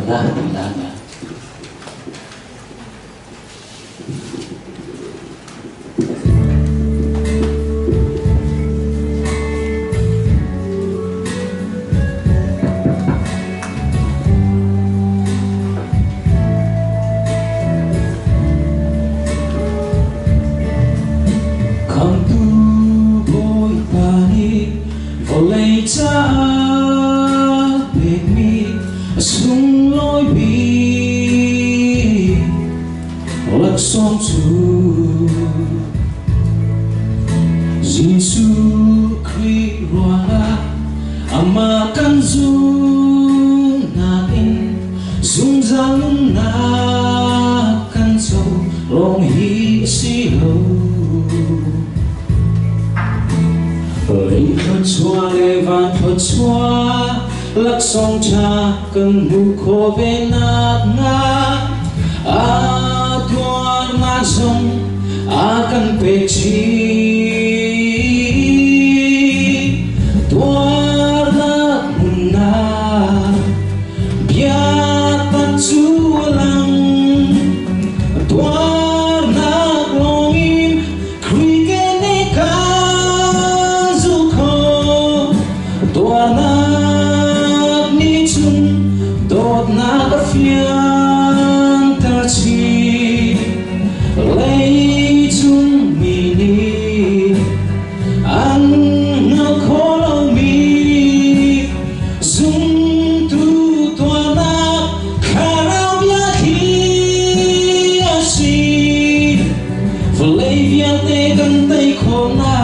ra mình đã nhá. Không tu bôi pani volei cha bek mi sung loi bi lak som chu Giêsu Christ roa ama kan dung na in dung zang na kan so long hi si lo lời phật xóa lệ vạn phật xóa lắc song cha cần mù khô về nát ngã tuan ma song cần bê chi tuan nát mùn na bia tát chúa lăng tuan nát lòng im khuy kê nê ca tuan nát ni chung đột nát phiền ta chi lấy chung mi ni ăn ngao khó lâu mi dung tu tuan nát khả rao bia khi asi lấy việc tê gần tay khổ na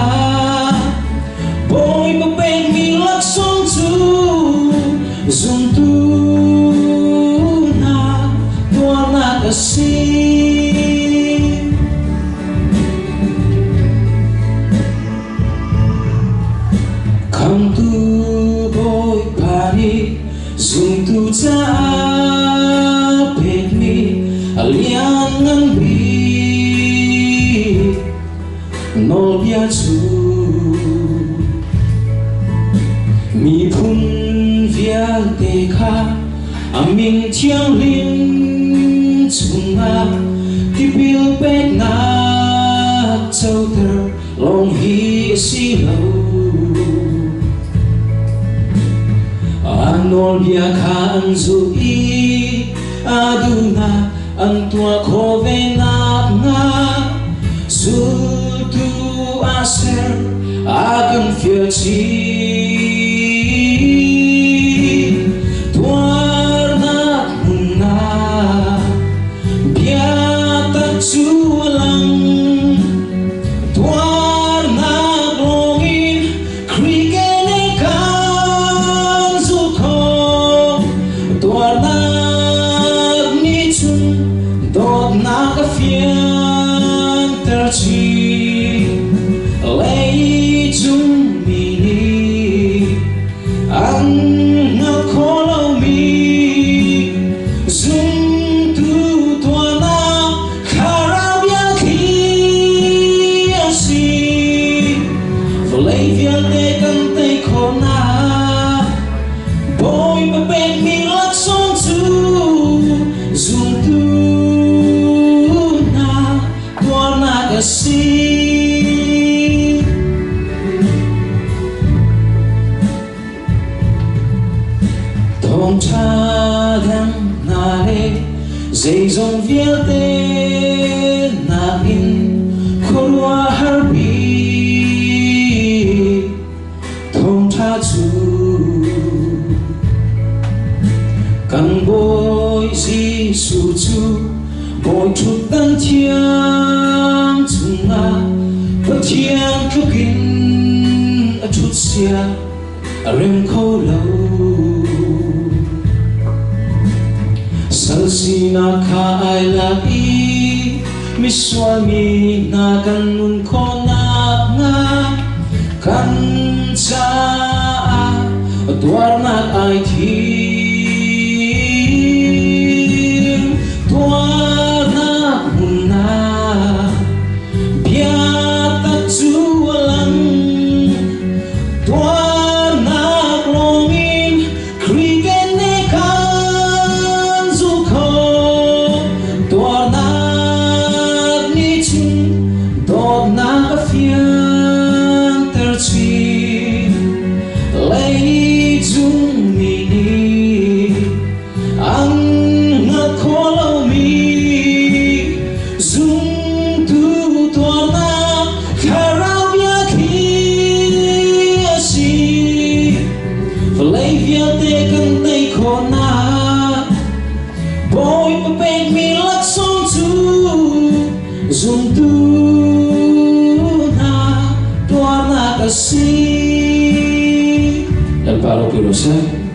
bôi bốc bên mi lắc song chu dung tu na tuan nát asi không tu bôi pani dung tu cha bek mi lian ngan bi nol bia chu mi phun việc tê kha mình thiêng linh chung a ti bil bek na châu thơ long hi si lo anol bia kha an zu i aduna an tua kho ve na nga zul tu aser akan phía chi tuan nát mùn na bia tát chúa lăng tuan nát lòng im khuy kê nê can du kho tuan nát ni chung đột nát phiền ta chi lấy chung mi ni ăn ngao khó lâu mi dung tu tuan nát khả rao bia khi asi lấy việc tê cần tay khổ na bôi bốc bên mi lắc song chu dung tu na tuan nát asi thong cha đang na lê dây dòng viết tên na in khô loa har bi thong cha chu cần bôi Giêsu chu bôi chút tân thiêng chung a bất thiêng cứ kinh chút xia rem khâu lâu sal si na kha ai la i mi swami na kan nun kho na nga kan cha tuar nát ai thi tuar nát mùn na bia tát chúa lăng tuar nát lòng im khuy kê nê ca lấy dung mini ang nakolaw mi dung tu to na karaw yaki asi Flavia te kan tay ko na boy papeg mi lak song tu dung tu na to na kasi El Paro Pirosa